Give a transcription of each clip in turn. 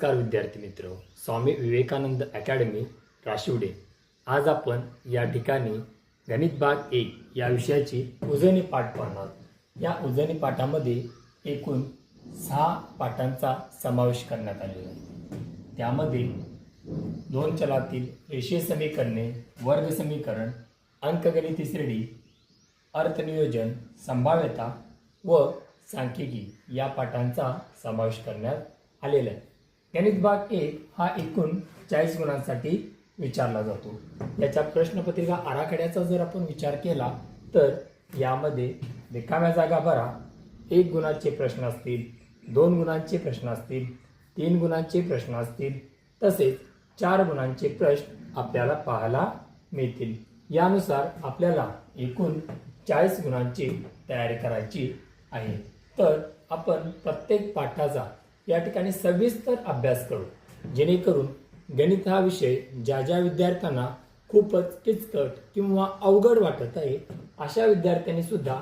नमस्कार विद्यार्थी मित्र, स्वामी विवेकानंद अकॅडमी राशिवडे। आज आपण या ठिकाणी गणित भाग 1 या विषयाची उजळणी पाठ पाहणार। या उजळणी पाठामध्ये एकूण 6 पाठांचा समावेश करण्यात आलेला आहे। त्यामध्ये 2 चलातील रेषीय समीकरणे, वर्ग समीकरण, अंकगणिती श्रेणी, अर्थनियोजन, संभाव्यता व सांख्यिकी या पाठांचा समावेश करण्यात आलेला आहे। गणित भाग 1 हा एकूण 40 गुणांसाठी विचारला जातो। याच्या प्रश्नपत्रिका आराखड्याचा जर आपण विचार केला तर यामध्ये रिकाम्या जागा भरा, 1 गुणाचे प्रश्न असतील, 2 गुणांचे प्रश्न असतील, 3 गुणांचे प्रश्न असतील, तसेच 4 गुणांचे प्रश्न आपल्याला पाहायला मिळतील। यानुसार आपल्याला एकूण 40 गुणांची तयारी करायची आहे। तर आपण प्रत्येक पाठाचा या ठिकाणी सविस्तर अभ्यास करू, जेणेकरून गणित हा विषय ज्या ज्या विद्यार्थ्यांना खूपच किचकट किंवा अवघड वाटत आहे अशा विद्यार्थ्यांनी सुद्धा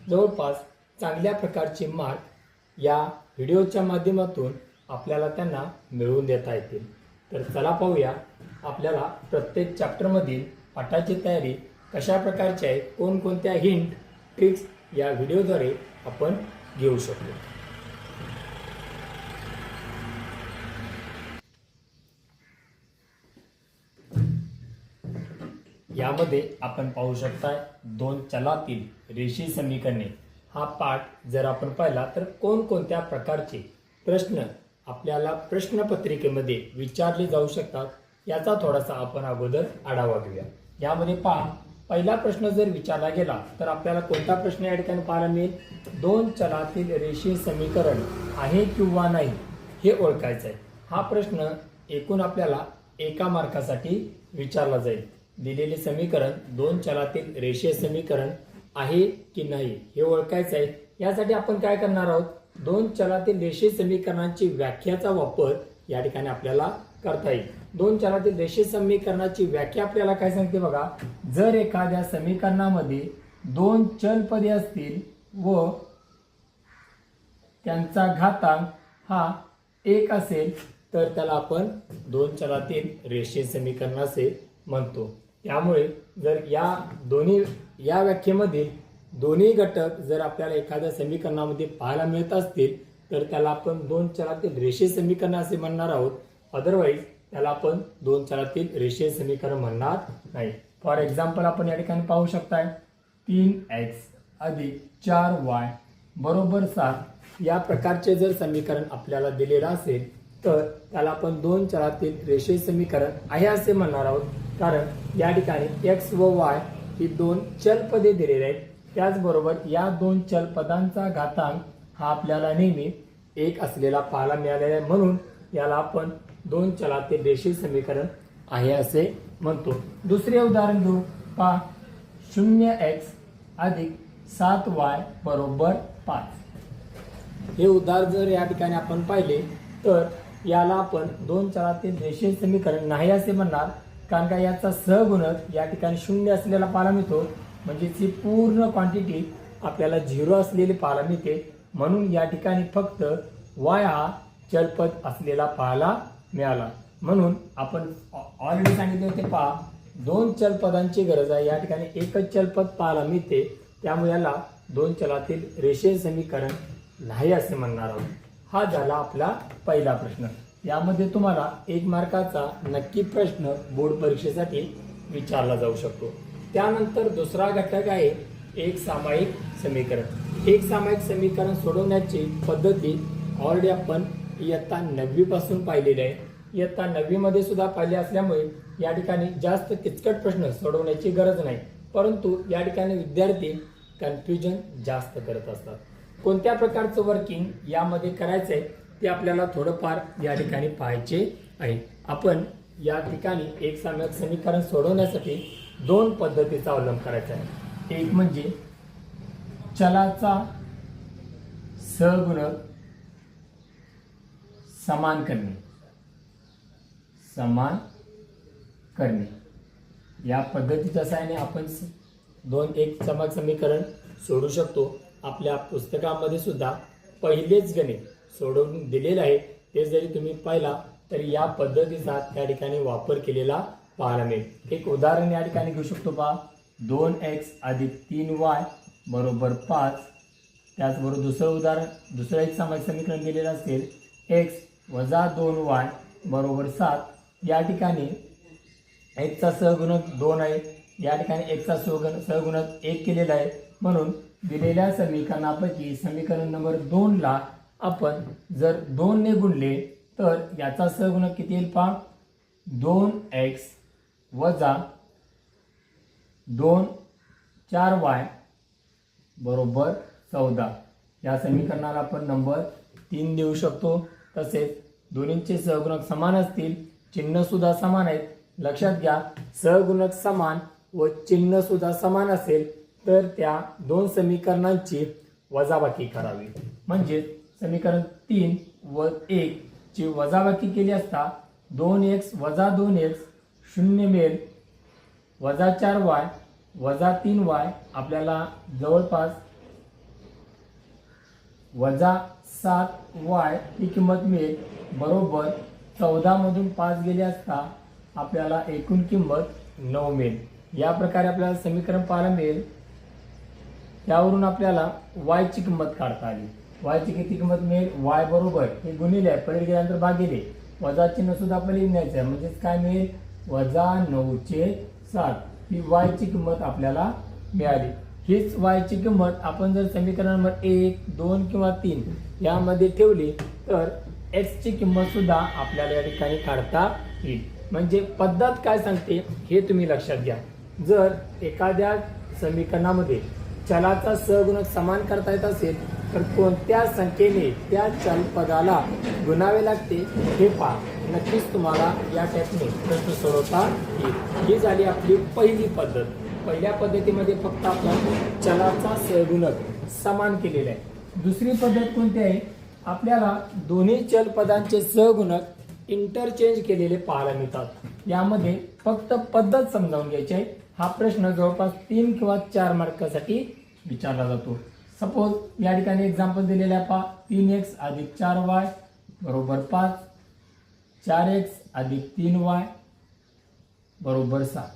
जवळपास चांगल्या प्रकारचे मार्क या व्हिडिओच्या माध्यमातून आपल्याला त्यांना मिळवून देता येतील। तर चला पाहूया आपल्याला प्रत्येक चॅप्टरमधील पाठाची तयारी कशा प्रकारची आहे, कोणकोणत्या हिंट ट्रिक्स या व्हिडिओद्वारे आपण घेऊ शकतो। यामध्ये आपण पाहू शकता 2 चलातील रेषीय समीकरणे हा पाठ जर आपण पाहिला तर कोणकोणत्या प्रकारचे प्रश्न आपल्याला प्रश्नपत्रिकेमध्ये विचारले जाऊ शकतात याचा थोडासा आपण अगोदर आढावा घेऊया। यामध्ये पहा, पहिला प्रश्न जर विचारला गेला तर आपल्याला कोणता प्रश्न या ठिकाणी पाहायला मिळेल, 2 चलातील रेषीय समीकरण आहे किंवा नाही हे ओळखायचं आहे। हा प्रश्न एकूण आपल्याला 1 मार्कासाठी विचारला जाईल। दिलेले समीकरण 2 चलातील रेषीय समीकरण आहे की नाही हे ओळखायचं आहे। यासाठी आपण काय करणार आहोत, 2 चलातील रेषीय समीकरणांची व्याख्याचा वापर या ठिकाणी आपल्याला करता येईल। 2 चलातील रेषीय समीकरणाची व्याख्या आपल्याला काय सांगते बघा, जर एखाद्या समीकरणामध्ये 2 चल पदे असतील व त्यांचा घातांक हा 1 असेल तर त्याला आपण 2 चलातील रेषीय समीकरण असे म्हणतो। त्यामुळे जर या व्याख्येमधील दोन्ही घटक जर आपल्याला एखाद्या समीकरणामध्ये पाहायला मिळत असतील तर त्याला आपण 2 चलातील रेषीय समीकरण असे म्हणणार आहोत। अदरवाईज त्याला आपण 2 चलातील रेषीय समीकरण म्हणणार नाही। फॉर एक्झाम्पल आपण या ठिकाणी पाहू शकताय 3x अधिक 4y बरोबर 7 या प्रकारचे जर समीकरण आपल्याला दिलेलं असेल तर त्याला आपण 2 चलातील रेषीय समीकरण आहे असे म्हणणार आहोत, कारण या ठिकाणी x व y ही 2 चल पदे दिलेली आहेत। त्याचबरोबर या 2 चल पदांचा घातांक हा आपल्याला नेहमी 1 असलेला पाहायला मिळालेला आहे, म्हणून याला आपण 2 चलातील रेषीय समीकरण आहे असे म्हणतो। दुसरे उदाहरण घेऊ, पहा 0x अधिक 7y बरोबर 5। हे उदाहरण जर या ठिकाणी आपण पाहिले तर याला आपण 2 चलातील रेषीय समीकरण नाही असे म्हणणार, कारण का याचा सहगुणक या ठिकाणी 0 असलेला पाहायला मिळतो, म्हणजे ती पूर्ण क्वांटिटी आपल्याला 0 असलेली पाहायला मिळते, म्हणून या ठिकाणी फक्त y हा चलपद असलेला पाहायला मिळाला। म्हणून आपण ऑलरेडी सांगितले होते, पहा 2 चलपदांची गरज आहे, या ठिकाणी एकच चलपद पाहायला मिळते, त्यामुळे याला 2 चलातील रेषीय समीकरण नाही असे म्हणणार आहोत। हा झाला आपला पहिला प्रश्न। यामध्ये तुम्हाला 1 मार्काचा नक्की प्रश्न बोर्ड परीक्षेसाठी विचारला जाऊ शकतो। त्यानंतर दुसरा घटक आहे एक सामायिक समीकरण। एक सामायिक समीकरण सोडवण्याची पद्धती ऑलरेडी आपण इयत्ता 9वी पासून पाहिलेली आहे। इयत्ता 9वी मध्ये सुद्धा पाहिले असल्यामुळे या ठिकाणी जास्त किचकट प्रश्न सोडवण्याची गरज नाही, परंतु या ठिकाणी विद्यार्थी कन्फ्युजन जास्त करत असतात। कोणत्या प्रकारचं वर्किंग यामध्ये करायचं आहे ते आपल्याला थोडंफार या ठिकाणी पाहायचे आहे। आपण या ठिकाणी एक सामायिक समीकरण सोडवण्यासाठी 2 पद्धतीचा अवलंब करायचा आहे। एक म्हणजे चलाचा सहगुणक समान करणे या पद्धतीच्या सहाय्याने आपण 1 सामायिक समीकरण सोडवू शकतो। आपल्या पुस्तकामध्ये सुद्धा पहिलेच गणित सोडवून दिलेलं आहे, ते जरी तुम्ही पाहिला तर या पद्धतीचा त्या ठिकाणी वापर केलेला पाहायला मिळेल. एक उदाहरण या ठिकाणी घेऊ शकतो पहा. 2x अधिक 3y बरोबर 5. त्याचबरोबर दुसरं उदाहरण, दुसरं एक सामायिक समीकरण दिलेलं असेल x वजा 2y बरोबर 7. या ठिकाणी x चा सहगुणक 2 आहे, या ठिकाणी x चा सहगुणक 1 केलेला आहे. म्हणून दिलेल्या समीकरणापैकी समीकरण नंबर 2 ला आपण जर 2 ने गुणले तर याचा सहगुणक किती येईल पहा. 2x वजा 2 4y बरोबर 14. या समीकरणाला आपण नंबर 3 देऊ शकतो. तसेच दोन्हींचे सहगुणक समान असतील, चिन्ह सुद्धा समान आहेत. लक्षात घ्या, सहगुणक समान व चिन्ह सुद्धा समान असेल तर त्या दोन समीकरणांची वजाबाकी करावी. म्हणजे समीकरण 3 व 1 ची वजाबाकी केली असता 2x वजा 2x 0 मिळेल. वजा 4y वजा 3y आपल्याला जवळपास वजा 7y ही किंमत मिळेल. बरोबर 14 मधून 5 गेले असता आपल्याला एकूण किंमत 9 मिळेल. या प्रकारे आपल्याला समीकरण पाहायला मिळेल. त्यावरून आपल्याला y ची किंमत काढता आली. y ची किती किंमत मिळेल. y बरोबर हे गुणिले आहे, पलीकडे गेल्यानंतर भागिले, वजा चिन्ह सुद्धा पलीकडे न्यायचं आहे. म्हणजेच काय मिळेल, वजा 9/7 ही y ची किंमत आपल्याला मिळाली. हीच y ची किंमत आपण जर समीकरण नंबर 1, 2 किंवा 3 यामध्ये ठेवली तर x ची किंमत सुद्धा आपल्याला या ठिकाणी काढता येईल. म्हणजे पद्धत काय सांगते हे तुम्ही लक्षात घ्या. जर एखाद्या समीकरणामध्ये चलाचा सहगुणक समान करता येत असेल तर कोणत्या संख्येने त्या चलपदाला गुणावे लागते हे पहा. नक्कीच तुम्हाला या टाईपने प्रश्न सोडवता येईल. ही झाली आपली पहिली पद्धत. पहिल्या पद्धतीमध्ये फक्त आपण चलाचा सहगुणक समान केलेला आहे. दुसरी पद्धत कोणती आहे, आपल्याला दोन्ही चलपदांचे सहगुणक इंटरचेंज केलेले पाहायला मिळतात. यामध्ये फक्त पद्धत समजावून घ्यायची आहे. हा प्रश्न जवळपास 3 किंवा 4 मार्कासाठी विचारला जातो. सपोज या ठिकाणी एक्झाम्पल दिलेले आहे पहा. 3x अधिक 4y बरोबर 5, 4x अधिक 3y बरोबर 7.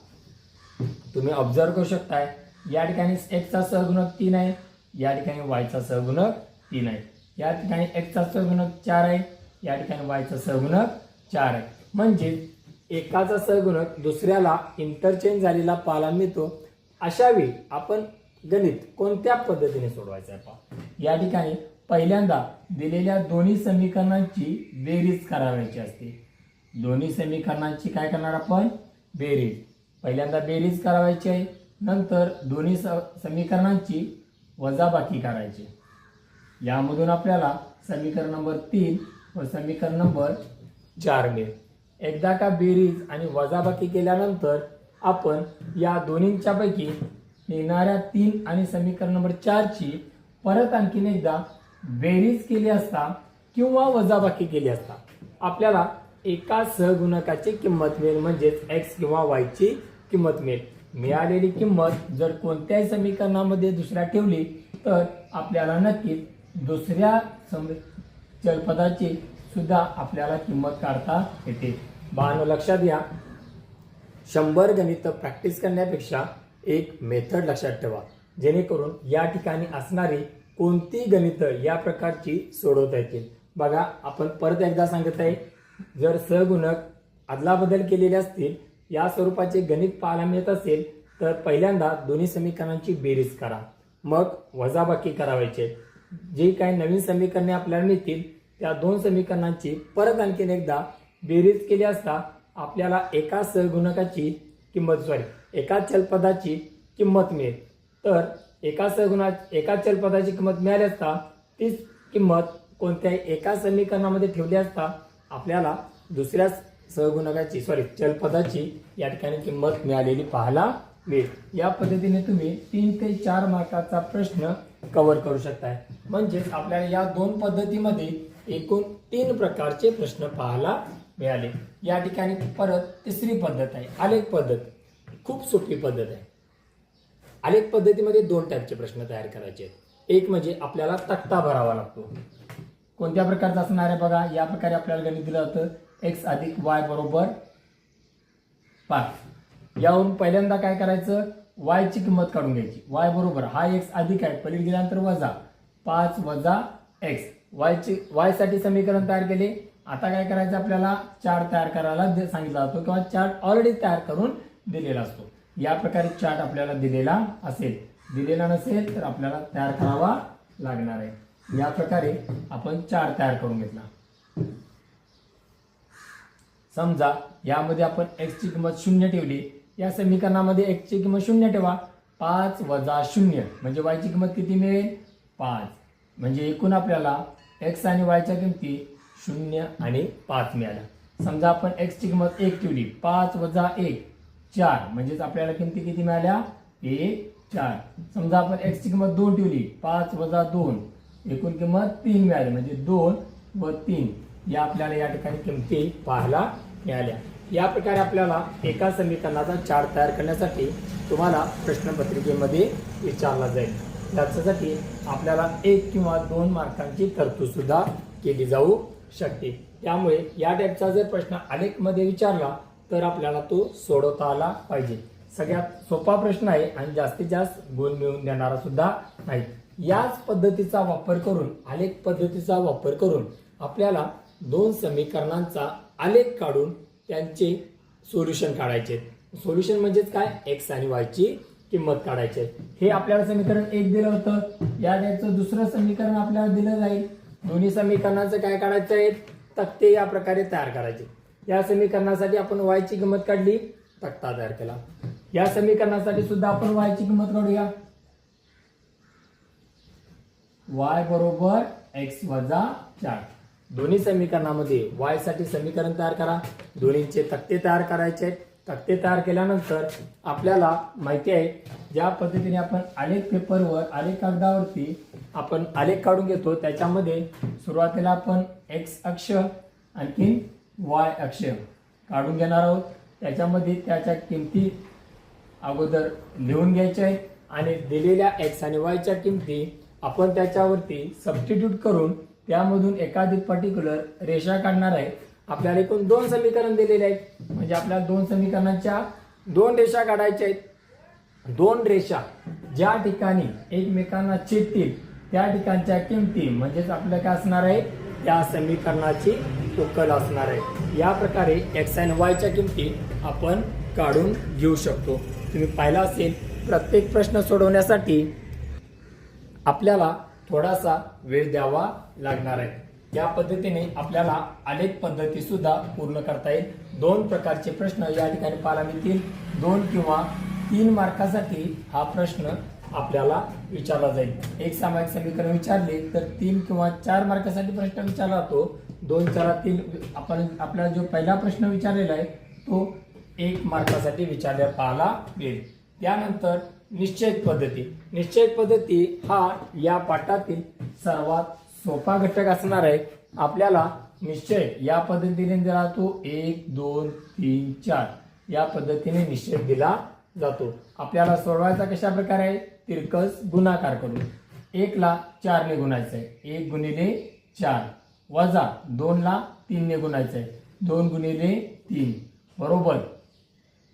तुम्ही ऑब्झर्व करू शकताय या ठिकाणी x चा सहगुणक 3 आहे, या ठिकाणी y चा सहगुणक 3 आहे. या ठिकाणी x चा सहगुणक 4 आहे, या ठिकाणी y चा सहगुणक 4 आहे. म्हणजे एकाचा सहगुणक दुसऱ्याला इंटरचेंज झालेला पाहायला मिळतो. अशा वेळी आपण गणित कोणत्या पद्धतीने सोडवायचं आहे पहा. या ठिकाणी पहिल्यांदा दिलेल्या दोन्ही समीकरणांची बेरीज करायची असते. दोन्ही समीकरणांची काय करणार आपण, बेरीज. पहिल्यांदा बेरीज करायची आहे, नंतर दोन्ही समीकरणांची वजाबाकी करायची. यामधून आपल्याला समीकरण नंबर 3 व समीकरण नंबर 4 मिळेल. एकदा का बेरीज आणि वजाबाकी केल्यानंतर आपण या दोन्हींच्या पैकी येणाऱ्या 3 आणि समीकरण नंबर 4 ची परत आणखीन एकदा बेरीज केली असता किंवा वजाबाकी केली असता आपल्याला एका सहगुणकाची किंमत मिळेल. म्हणजेच x किंवा y ची किंमत मिळेल. मिळालेली किंमत जर कोणत्याही समीकरणामध्ये दुसऱ्या ठेवली तर आपल्याला नक्कीच दुसऱ्या चलपदाची सुद्धा आपल्याला किंमत काढता येते. बाळांनो लक्षात घ्या, 100 गणित प्रॅक्टिस करण्यापेक्षा एक मेथड लक्षात ठेवा, जेणेकरून या ठिकाणी असणारी कोणती गणित या प्रकारची सोडवता येतील. बघा, आपण परत एकदा सांगत आहे, जर सहगुणक अदलाबदल केलेले असतील, या स्वरूपाचे गणित पाहायला मिळत असेल तर पहिल्यांदा दोन्ही समीकरणांची बेरीज करा, मग वजाबाकी करायची. जे काही नवीन समीकरणे आपल्याला मिळतील त्या दोन समीकरणांची परत आणखीन एकदा बेरीज केली असता आपल्याला एका सहगुणकाची किंमत एका चलपदाची किंमत मिळेल. तर एका चलपदाची किंमत मिळाली असता तीच किंमत कोणत्याही एका समीकरणामध्ये ठेवली असता आपल्याला दुसऱ्या चलपदाची या ठिकाणी किंमत मिळालेली पाहायला मिळेल. या पद्धतीने तुम्ही 3 ते 4 मार्काचा प्रश्न कव्हर करू शकताय. म्हणजेच आपल्याला या दोन पद्धतीमध्ये एकूण 3 प्रकारचे प्रश्न पाहायला मिळाले. या ठिकाणी परत तिसरी पद्धत आहे, आलेख पद्धत. खूप सोपी पद्धत आहे. आलेख पद्धतीमध्ये 2 टाईपचे प्रश्न तयार करायचे आहेत. एक म्हणजे आपल्याला तक्ता भरावा लागतो. कोणत्या प्रकारचा असणार आहे बघा, या प्रकारे आपल्याला गणित दिलं जातं. x अधिक y बरोबर 5। यावरून पहिल्यांदा काय करायचं, y ची किंमत काढून घ्यायची। y बरोबर हा x अधिक आहे, पलीकडे गेल्यानंतर वजा 5 वजा x। y साठी समीकरण तयार केले। आता काय करायचं, आपल्याला चार्ट तयार करायला सांगितला जातो किंवा चार्ट ऑलरेडी तयार करून दिलेला असतो। या प्रकारे चार्ट आपल्याला दिलेला असेल, दिलेला नसेल तर आपल्याला तयार करावा लागणार आहे। या प्रकारे आपण चार्ट तयार करून घेतला। समजा यामध्ये आपण x ची किंमत 0 ठेवली, या समीकरणामध्ये x ची किंमत 0 ठेवा। 5 वजा 0 म्हणजे y ची किंमत किती मिळेल, 5। म्हणजे एकूण आपल्याला x आणि y च्या किमती 0 आणि 5 मिळाल्या। समजा आपण x ची किंमत 1 ठेवली, 5 वजा 1 4 म्हणजेच आपल्याला किमती किती मिळाल्या, 1 4। समजा आपण x ची किंमत 2 ठेवली, 5 वजा 2 एकूण किंमत 3 मिळाली, म्हणजे 2 व 3 या आपल्याला या ठिकाणी किमती पाहायला मिळाल्या। या प्रकारे आपल्याला एका समीकरणाचा चार्ट तयार करण्यासाठी तुम्हाला प्रश्नपत्रिकेमध्ये विचारला जाईल। त्याच्यासाठी आपल्याला 1 किंवा 2 मार्कांची तरतूद सुद्धा केली जाऊ शकते। त्यामुळे या टाईपचा जर प्रश्न आलेखमध्ये विचारला तर आपल्याला तो सोडवता आला पाहिजे। सगळ्यात सोपा प्रश्न आहे आणि जास्तीत जास्त गुण मिळवून देणारा सुद्धा नाही। याच पद्धतीचा वापर करून, आलेख पद्धतीचा वापर करून आपल्याला 2 समीकरणांचा आलेख काढून त्यांचे सोल्युशन काढायचे। सोल्युशन म्हणजेच काय, x आणि y ची किंमत काढायची। हे आपल्याला समीकरण 1 दिलं होतं, या टाईपचं दुसरं समीकरण आपल्याला दिलं जाईल। दोन्ही समीकरणाचं काय काढायचं आहे, तक्ते या प्रकारे तयार करायचे। या समीकरणासाठी आपण y ची किंमत काढली, तक्ता तयार केला। या समीकरणासाठी सुद्धा आपण y ची किंमत काढूया। y बरोबर x वजा 4। दोन्ही समीकरणामध्ये y साठी समीकरण तयार करा, दोन्हीचे तक्ते तयार करायचे। तक्ते तयार केल्यानंतर आपल्याला माहिती आहे ज्या पद्धतीने आपण आलेख पेपरवर, आलेख कागदावरती आपण आलेख काढून घेतो, त्याच्यामध्ये सुरुवातीला आपण x अक्ष आणखी y अक्ष काढून घेणार आहोत। त्याच्यामध्ये त्याच्या किमती अगोदर लिहून घ्यायच्या आहेत आणि दिलेल्या x आणि y च्या किमती आपण त्याच्यावरती सबस्टिट्यूट करून त्यामधून एकाधिक पर्टिक्युलर रेषा काढणार आहे। आपल्याला एकूण 2 समीकरण दिलेले आहेत, म्हणजे आपल्याला 2 समीकरणांच्या 2 रेषा काढायच्या आहेत। 2 रेषा ज्या ठिकाणी एकमेकांना छेदतील त्या ठिकाणच्या किमती म्हणजेच आपल्याला काय असणार आहे, त्या समीकरणाची उकल असणार आहे। या प्रकारे x आणि y च्या किमती आपण काढून घेऊ शकतो। तुम्ही पाहिला असेल, प्रत्येक प्रश्न सोडवण्यासाठी आपल्याला थोडासा वेळ द्यावा लागणार आहे। या पद्धतीने आपल्याला आलेख पद्धती सुद्धा पूर्ण करता येईल। 2 प्रकारचे प्रश्न या ठिकाणी पाहायला मिळतील। 2 किंवा 3 मार्कासाठी हा प्रश्न आपल्याला विचारला जाईल। एक सामायिक समीकरण विचारले तर 3 किंवा 4 मार्कासाठी प्रश्न विचारला जातो। 2 4 3 आपण आपल्याला जो पहिला प्रश्न विचारलेला आहे तो 1 मार्कासाठी विचारला पाहायला मिळेल। त्यानंतर निश्चयक पद्धती। निश्चयक पद्धती हा या पाठातील सर्वात सोपा घटक असणार आहे। आपल्याला निश्चय या पद्धतीने दिला जातो, 1 2 3 4 या पद्धतीने निश्चय दिला जातो। आपल्याला सोडवायचा कशा प्रकारे आहे, तिरकस गुणाकार करून 1 ला 4 ने गुणायचं आहे, 1 गुणिले 4 वजा 2 ला 3 ने गुणायचं आहे, 2 गुणिले 3 बरोबर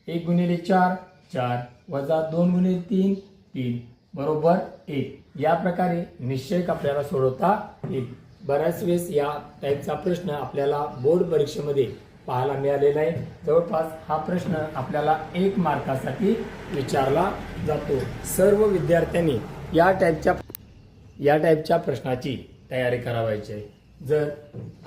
1 गुणिले 4 4 वजा 2 गुणिले 3 3 बरोबर 1। या प्रकारे निश्चयक आपल्याला सोडवता येईल। बऱ्याच वेळेस या टाईपचा प्रश्न आपल्याला बोर्ड परीक्षेमध्ये पाहायला मिळालेला आहे। जवळपास हा प्रश्न आपल्याला 1 मार्कासाठी विचारला जातो। सर्व विद्यार्थ्यांनी या टाईपच्या प्रश्नाची तयारी करावायची आहे। जर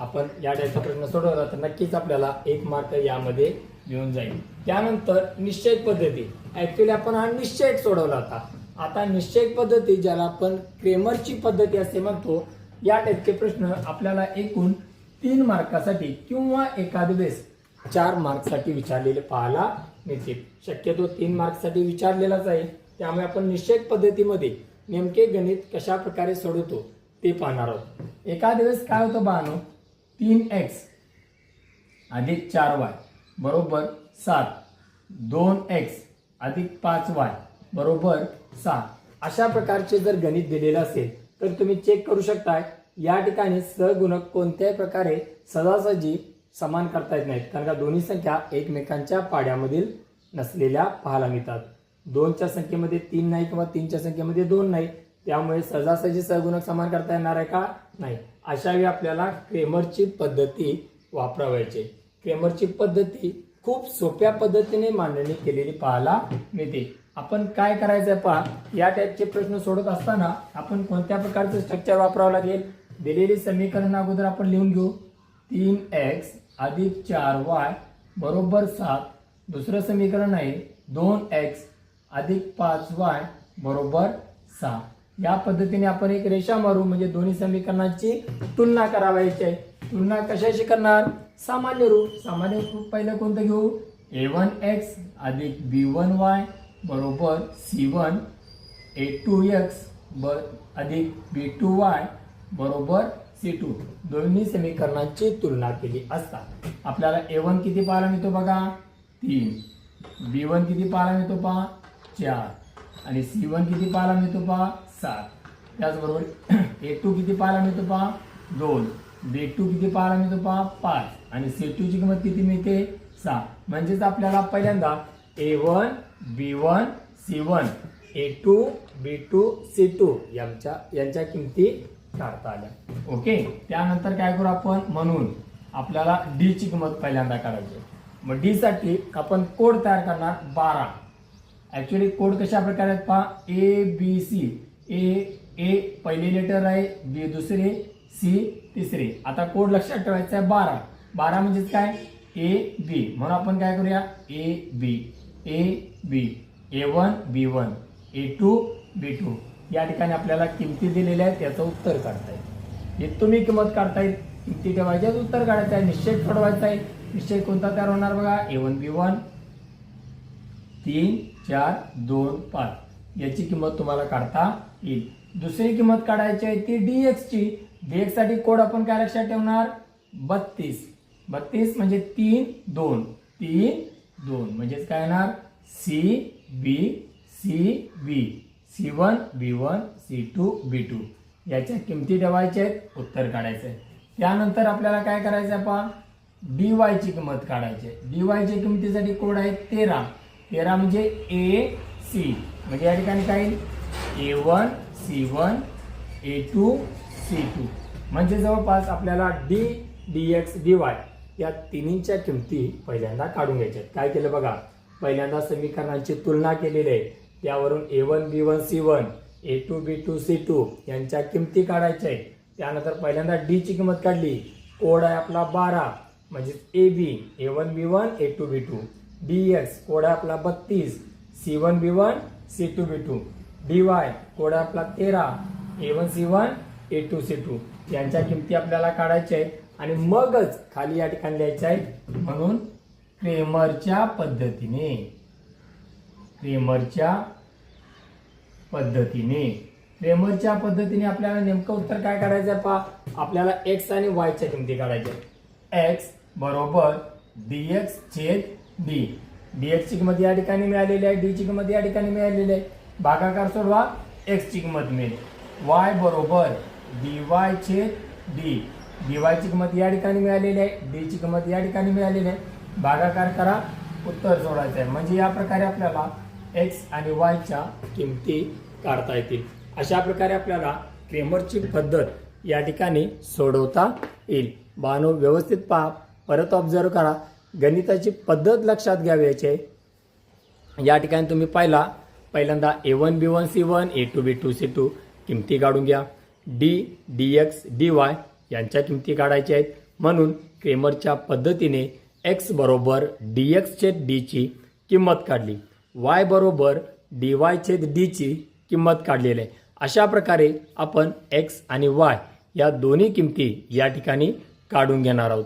आपण या टाईपचा प्रश्न सोडवला तर नक्कीच आपल्याला 1 मार्क यामध्ये मिळून जाईल। त्यानंतर निश्चयक पद्धती, ऍक्च्युअली आपण हा निश्चयक सोडवला होता। आता निश्चयक पद्धती ज्याला आपण क्रेमरची पद्धती असे म्हणतो, या टाईपचे प्रश्न आपल्याला एकूण 3 मार्कासाठी किंवा एखाद वेळेस 4 मार्कसाठी विचारलेले पाहायला मिळतील। शक्यतो 3 मार्कसाठी विचारलेलाच आहे। त्यामुळे आपण निश्चयक पद्धतीमध्ये नेमके गणित कशा प्रकारे सोडवतो ते पाहणार आहोत। एखाद वेळेस काय होतं बानो, 3x अधिक 4y बरोबर 7, 2x अधिक 5y बरोबर 6 अशा प्रकारचे जर गणित दिलेले असेल तर तुम्ही चेक करू शकता या ठिकाणी सहगुणक कोणत्याही प्रकारे सहजासहजी समान करता येत नाहीत, कारण का दोन्ही संख्या एकमेकांच्या पाड्यामधील नसलेल्या पाहायला मिळतात. 2च्या संख्येमध्ये 3 नाही किंवा 3च्या संख्येमध्ये 2 नाही, त्यामुळे सहजासहजी सहगुणक समान करता येणार आहे का? नाही. अशा वेळी आपल्याला क्रेमरची पद्धती वापरावयाची. क्रेमरची पद्धती खूप सोप्या पद्धतीने मांडणी केलेली पाहायला मिळते. आपण काय करायचं आहे पहा, या टाईपचे प्रश्न सोडत असताना आपण कोणत्या प्रकारचं स्ट्रक्चर वापरावं लागेल? दिलेली समीकरण अगोदर आपण लिहून घेऊ. 3x अधिक 4y बरोबर 7. दुसरं समीकरण आहे 2x अधिक 5y बरोबर 6. या पद्धतीने आपण एक रेषा मारू, म्हणजे दोन्ही समीकरणांची तुलना करावायची आहे. तुलना कशाशी करणार? सामान्य रूप. सामान्य रूप पहिलं कोणतं घेऊ? a1x अधिक b1y बरोबर c1, a2x अधिक b2y बरोबर c2. दोन्ही समीकरणांची तुलना केली असता आपल्याला a1 किती पाहायला मिळतो बघा? 3. b1 किती पाहायला मिळतो पहा? 4. आणि c1 किती पाहायला मिळतो पहा? 7. त्याचबरोबर a2 किती पाहायला मिळतो पहा? 2. b2 किती पाहायला मिळतो पहा? 5. आणि c2 ची किंमत किती मिळते? 6. म्हणजेच आपल्याला पहिल्यांदा a1 b1 c1 a2 b2 c2 यांच्या किमती काढता आल्या. ओके. त्यानंतर काय करू आपण? म्हणून आपल्याला d ची किंमत पहिल्यांदा काढायची. मग d साठी आपण कोड तयार करणार 12. ऍक्च्युअली कोड कशा प्रकारे आहेत पहा? A B C. ए पहिले लेटर आहे, बी दुसरे, सी तिसरे. आता कोड लक्षात ठेवायचा आहे 12. 12 म्हणजेच काय? A B. म्हणून आपण काय करूया? A B a1 b1 a2 b2. या ठिकाणी आपल्याला किमती दिलेल्या आहेत, त्याचं उत्तर काढता येईल. हे तुम्ही किंमत काढता येईल, किमती ठेवायच्या, उत्तर काढायचं आहे, निश्चय सोडवायचा आहे. निश्चय कोणता तयार होणार बघा? a1 b1 3 4 2 5. याची किंमत तुम्हाला काढता येईल. दुसरी किंमत काढायची आहे ती dx ची. dx साठी कोड आपण काय लक्षात ठेवणार? 32. 32 म्हणजे 3 2 3 2 म्हणजेच काय येणार? C B c1 b1 c2 b2. याच्या किमती ठेवायच्या आहेत, उत्तर काढायचं आहे. त्यानंतर आपल्याला काय करायचं आहे पहा? dy ची किंमत काढायची आहे. dy च्या किमतीसाठी कोड आहे 13. 13 म्हणजे ए सी. म्हणजे या ठिकाणी काय येईल? a1 c1 a2 c2. म्हणजे जवळपास आपल्याला d dx dy या तिन्हींच्या किमती पहिल्यांदा काढून घ्यायच्या आहेत. काय केलं बघा? पहिल्यांदा समीकरणांची तुलना केलेली आहे, त्यावरून a1 b1 c1 a2 b2 c2 यांच्या किमती काढायच्या आहेत. त्यानंतर पहिल्यांदा d ची किंमत काढली. कोड आहे आपला 12 म्हणजे A B a1 b1 a2 b2. dx code आहे आपला 32 c1 b1 c2 b2. dy code आहे आपला 13 a1 c1 a2 c2. यांच्या किमती आपल्याला काढायच्या आहेत आणि मगच खाली या ठिकाणी लिहायच्या आहेत. म्हणून क्रेमरच्या पद्धतीने आपल्याला नेमकं उत्तर काय काढायचं आहे पहा? आपल्याला x आणि y च्या किमती काढायच्या आहेत. x बरोबर dx छेद d. dx ची किंमत या ठिकाणी मिळालेली आहे, d ची किंमत या ठिकाणी मिळालेली आहे. भागाकार सोडवा, x ची किंमत मिळेल. y बरोबर dy छेद d. dy ची किंमत या ठिकाणी मिळालेली आहे, d ची किंमत या ठिकाणी मिळालेली आहे. भागाकार करा, उत्तर सोडायचं आहे. म्हणजे या प्रकारे आपल्याला x आणि y च्या किमती काढता येतील. अशा प्रकारे आपल्याला क्रेमरची पद्धत या ठिकाणी सोडवता येईल. बानो व्यवस्थित पहा, परत ऑब्झर्व करा, गणिताची पद्धत लक्षात घ्यायची आहे. या ठिकाणी तुम्ही पहिल्यांदा a1 b1 c1 a2 b2 c2 किमती काढून घ्या. d dx dy यांच्या किमती काढायच्या आहेत. म्हणून क्रेमरच्या पद्धतीने x बरोबर dx छेद d ची किंमत काढली, y बरोबर dy छेद d ची किंमत काढलेली आहे. अशा प्रकारे आपण x आणि y या दोन्ही किमती या ठिकाणी काढून घेणार आहोत.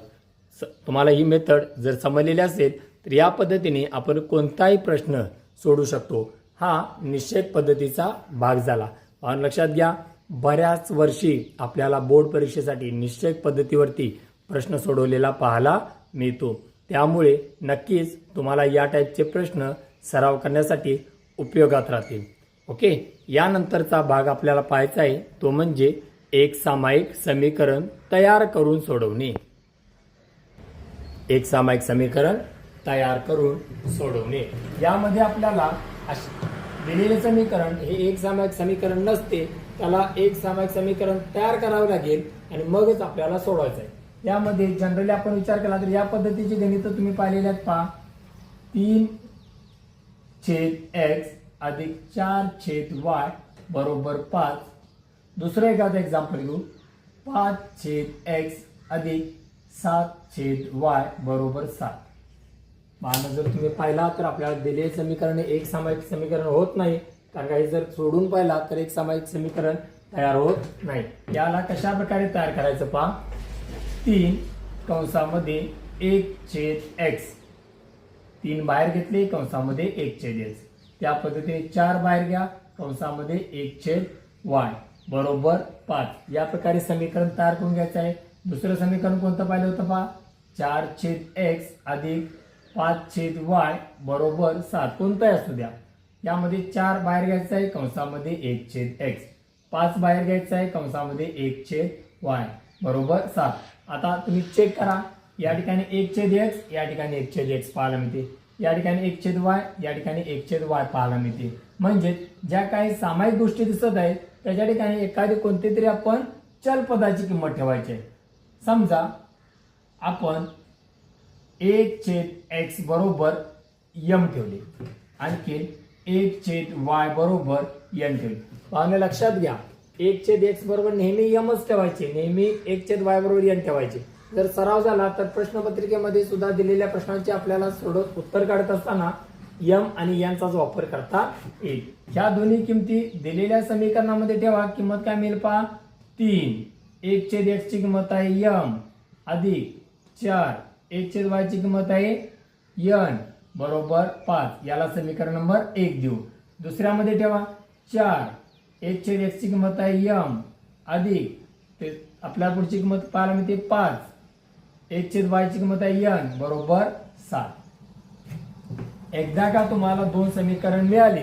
तुम्हाला ही मेथड जर समजलेली असेल तर या पद्धतीने आपण कोणताही प्रश्न सोडू शकतो. हा निश्चय पद्धतीचा भाग झाला. पाहून लक्षात घ्या, बऱ्याच वर्षी आपल्याला बोर्ड परीक्षेसाठी निश्चय पद्धतीवरती प्रश्न सोडवलेला पाहायला मिळतो. त्यामुळे नक्कीच तुम्हाला या टाईपचे प्रश्न सराव करण्यासाठी उपयोगात राहतील. ओके. यानंतरचा भाग आपल्याला पाहायचा आहे तो म्हणजे एक सामायिक समीकरण तयार करून सोडवणे. एक सामायिक समीकरण तयार करून सोडवणे। यामध्ये आपल्याला दिलेले समीकरण हे एक सामायिक समीकरण नसते, त्याला एक सामायिक समीकरण तयार करावे लागेल आणि मगच आपल्याला सोडवायचं आहे। यामध्ये जनरली आपण विचार केला तर या पद्धतीची गणित तुम्ही पाहिलेली आहेत पहा, 3/x अधिक 4/y बरोबर 5। दुसरं एखादं एक्झाम्पल घेऊ, 5/x अधिक 7/y बरोबर 7। मान जर तुम्ही पाहिला तर आपल्याला दिलेले समीकरण एक सामायिक समीकरण होत नाही, कारण काही जर सोडून पाहिला तर एक सामायिक समीकरण तयार होत नाही। याला कशा प्रकारे तयार करायचं पहा, 3 कंसामध्ये 1/x, 3 बाहेर घेतले कंसामध्ये 1/x, त्या पद्धतीने 4 बाहेर घ्या कंसामध्ये 1/y बरोबर 5। या प्रकारे समीकरण तयार करून घ्यायचं आहे। दुसरं समीकरण कोणतं पाहिलं होतं पहा, 4/x अधिक 5/y बरोबर 7, कोणताही असू द्या। यामध्ये 4 बाहेर घ्यायचं आहे कंसामध्ये 1/x, 5 बाहेर घ्यायचं आहे कंसामध्ये 1/y बरोबर 7। आता तुम्ही चेक करा, या ठिकाणी 1/x, या ठिकाणी 1/x पाहायला मिळते, या ठिकाणी 1/y, या ठिकाणी 1/y पाहायला मिळते। म्हणजे ज्या काही सामायिक गोष्टी दिसत आहेत त्याच्या ठिकाणी एखादी कोणती तरी आपण चल पदाची किंमत ठेवायची आहे। समजा आपण 1/x बरोबर m ठेवले, आणखी 1/y बरोबर n ठेवले। पाहणे लक्षात घ्या, 1/x बरोबर नेहमी mच ठेवायचे, नेहमी 1/y बरोबर n ठेवायचे। जर सराव झाला तर प्रश्नपत्रिकेमध्ये सुद्धा दिलेल्या प्रश्नांचे आपल्याला सोडत उत्तर काढत असताना m आणि n चाच वापर करता येईल। ह्या दोन्ही किमती दिलेल्या समीकरणामध्ये ठेवा, किंमत काय मिळेल पहा, 3, 1/x ची किंमत आहे m अधिक 4, 1/y ची किंमत आहे n बरोबर 5। याला समीकरण नंबर 1 देऊ। दुसऱ्यामध्ये ठेवा 4, 1/x ची किंमत आहे m अधिक ते आपल्या पुढची किंमत पाहायला मिळते 5, 1/y ची किंमत आहे n बरोबर 7। एकदा का तुम्हाला दोन समीकरण मिळाली,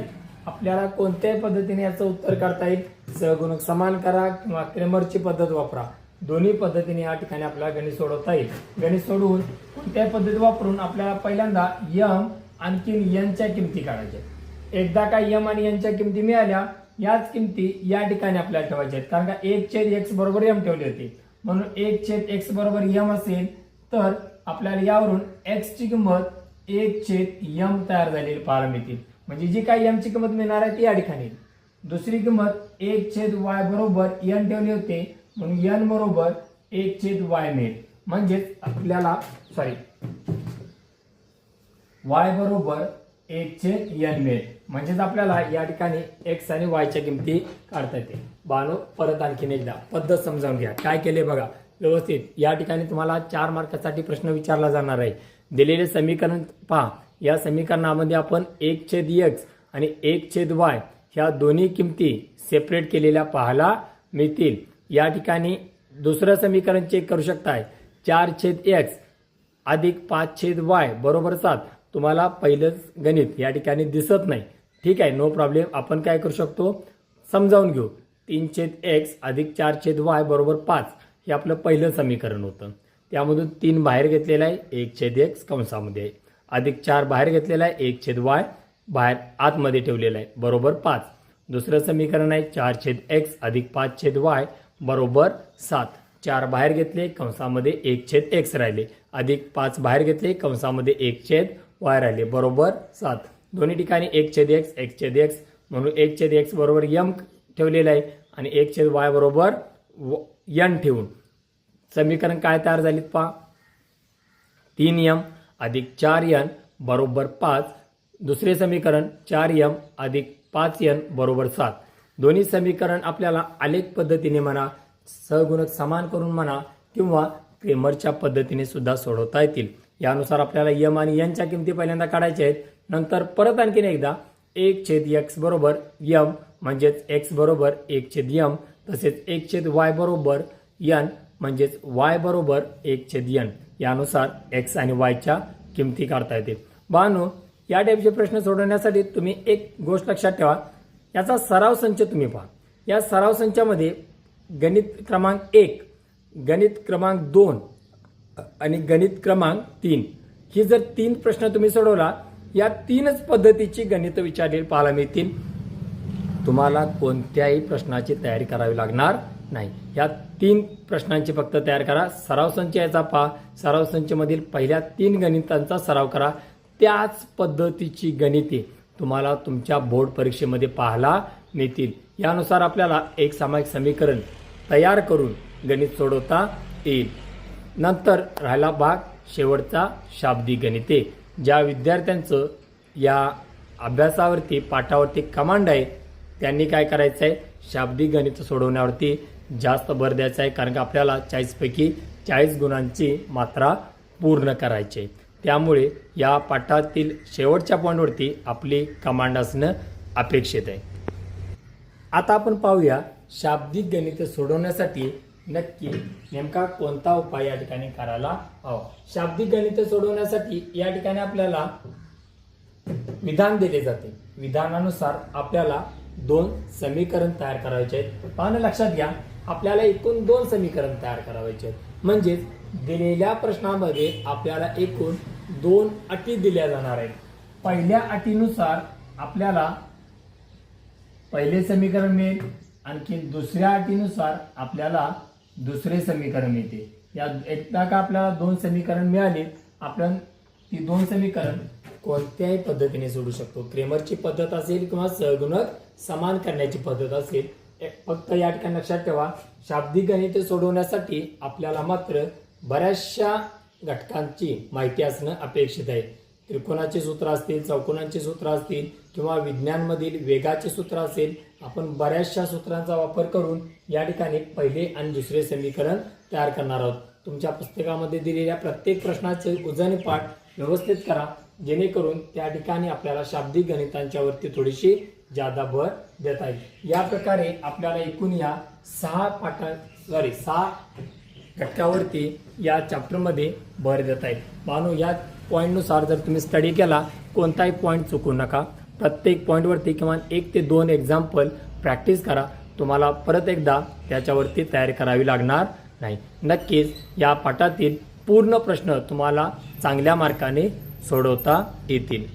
आपल्याला कोणत्याही पद्धतीने याचं उत्तर काढता येईल। सहगुणक समान करा किंवा क्रेमरची पद्धत वापरा, दोन्ही पद्धतीने या ठिकाणी आपल्याला गणित सोडवता येईल। गणित सोडवून कोणत्याही पद्धती वापरून आपल्याला पहिल्यांदा m आणखी n च्या किमती काढायच्या। एकदा का m आणि n च्या किमती मिळाल्या, याच किमती या ठिकाणी आपल्याला ठेवायच्या आहेत, कारण का 1/x बरोबर m ठेवली होती, म्हणून 1/x बरोबर m असेल तर आपल्याला यावरून x ची किंमत 1/m तयार झालेली पाहायला मिळते। म्हणजे जी काही m ची किंमत मिळणार आहे ती या ठिकाणी। दुसरी किंमत 1/y बरोबर n ठेवली होते, म्हणून n बरोबर 1/y मिळेल। म्हणजे आपल्याला y बरोबर 1/n मिळेल। म्हणजेच आपल्याला या ठिकाणी x आणि y च्या किमती काढता येते। बानो परत आणखीन एकदा पद्धत समजावून घ्या, काय केले बघा व्यवस्थित। या ठिकाणी तुम्हाला 4 मार्कासाठी प्रश्न विचारला जाणार आहे। दिलेले समीकरण पहा, या समीकरणामध्ये आपण 1/x आणि 1/y ह्या दोन्ही किमती सेपरेट केलेल्या पाहायला मिळतील। या ठिकाणी दुसरं समीकरण चेक करू शकताय, 4/x अधिक 5/y बरोबर 7। तुम्हाला पहिलंच गणित या ठिकाणी दिसत नाही, ठीक आहे, नो प्रॉब्लेम। आपण काय करू शकतो, समजावून घेऊ। 3/x अधिक 4/y बरोबर 5 हे आपलं पहिलं समीकरण होतं। त्यामधून 3 बाहेर घेतलेला आहे 1/x कंसामध्ये आहे, अधिक 4 बाहेर घेतलेला आहे 1/y बाहेर आतमध्ये ठेवलेला आहे बरोबर 5। दुसरं समीकरण आहे 4/x अधिक 5/y बरोबर 7। 4 बाहेर घेतले कंसामध्ये 1/x राहिले, अधिक 5 बाहेर घेतले कंसामध्ये 1/y राहिले बरोबर 7। दोन्ही ठिकाणी 1/x 1/x, म्हणून 1/x बरोबर m ठेवलेला आहे आणि 1/y बरोबर n ठेवून समीकरण काय तयार झालीत पहा, 3m अधिक 4n बरोबर 5। दुसरे समीकरण 4m अधिक 5n बरोबर 7। दोन्ही समीकरण आपल्याला आलेख पद्धतीने म्हणा, सहगुणक समान करून म्हणा किंवा क्रेमरच्या पद्धतीने सुद्धा सोडवता येतील। यानुसार आपल्याला m आणि n च्या किमती पहिल्यांदा काढायच्या आहेत। नंतर परत आणखीन एकदा 1/x बरोबर m म्हणजेच x बरोबर 1/m, तसेच 1/y बरोबर n म्हणजेच y बरोबर 1/n। यानुसार x आणि y च्या किमती काढता येतील। बानो या टाईपचे प्रश्न सोडवण्यासाठी तुम्ही एक गोष्ट लक्षात ठेवा, याचा सराव संच तुम्ही पहा। या सराव संचामध्ये गणित क्रमांक 1, गणित क्रमांक 2 आणि गणित क्रमांक 3 ही जर 3 प्रश्न तुम्ही सोडवला, या 3च पद्धतीची गणित विचारलेली पाहायला मिळतील. तुम्हाला कोणत्याही प्रश्नाची तयारी करावी लागणार नाही. या 3 प्रश्नांची फक्त तयार करा. सराव संच याचा पहा. सराव संच मधील पहिल्या 3 गणितांचा सराव करा. त्याच पद्धतीची गणिते तुम्हाला तुमच्या बोर्ड परीक्षेमध्ये पाहायला मिळतील. यानुसार आपल्याला एक सामायिक समीकरण तयार करून गणित सोडवता येईल. नंतर राहिला भाग शेवटचा शाब्दिक गणिते. ज्या विद्यार्थ्यांचं या अभ्यासावरती पाठावरती कमांड आहे त्यांनी काय करायचं आहे, शाब्दिक गणित सोडवण्यावरती जास्त भर द्यायचा आहे. कारण की आपल्याला 40 पैकी 40 गुणांची मात्रा पूर्ण करायची आहे. त्यामुळे या पाठातील शेवटच्या पॉईंटवरती आपली कमांड असणं अपेक्षित आहे. आता आपण पाहूया शाब्दिक गणित सोडवण्यासाठी नक्की नेमका कोणता उपाय या ठिकाणी करायला हवा. शाब्दिक गणित सोडवण्यासाठी या ठिकाणी आपल्याला विधान दिले जाते. विधानानुसार आपल्याला 2 समीकरण तयार करायचे आहेत. पाहणं लक्षात घ्या, आपल्याला एकूण 2 समीकरण तयार करायचे आहेत. म्हणजेच दिलेल्या प्रश्नामध्ये आपल्याला एकूण 2 अटी दिल्या जाणार आहेत. पहिल्या अटीनुसार आपल्याला पहिले समीकरण मिळेल, आणखी दुसऱ्या अटीनुसार आपल्याला दुसरे समीकरण मिळते. या एकदा का आपल्याला 2 समीकरण मिळाली, आपण ती 2 समीकरण कोणत्याही पद्धतीने सोडू शकतो. क्रेमरची पद्धत असेल किंवा सहगुणक समान करण्याची पद्धत असेल. फक्त या ठिकाणी लक्षात ठेवा, शाब्दिक गणित सोडवण्यासाठी आपल्याला मात्र बऱ्याचशा घटकांची माहिती असणं अपेक्षित आहे. त्रिकोणाचे सूत्र असतील, चौकोनांचे सूत्र असतील किंवा विज्ञानमधील वेगाचे सूत्र असेल, आपण बऱ्याचशा सूत्रांचा वापर करून या ठिकाणी पहिले आणि दुसरे समीकरण तयार करणार आहोत. तुमच्या पुस्तकामध्ये दिलेल्या प्रत्येक प्रश्नाचे उजळणी पाठ व्यवस्थित करा, जेणेकरून त्या ठिकाणी आपल्याला शाब्दिक गणितांच्या वरती थोडीशी जादा भर देता येईल. या प्रकारे आपल्याला एकूण या 6 घटकावरती या चॅप्टरमध्ये भर देता येईल. मानो या पॉईंटनुसार जर तुम्ही स्टडी केला, कोणताही पॉईंट चुकू नका. प्रत्येक पॉईंटवरती किमान 1 ते 2 एक्झाम्पल प्रॅक्टिस करा. तुम्हाला परत एकदा त्याच्यावरती तयारी करावी लागणार नाही. नक्कीच या पाठातील पूर्ण प्रश्न तुम्हाला चांगल्या मार्काने सोडवता येतील.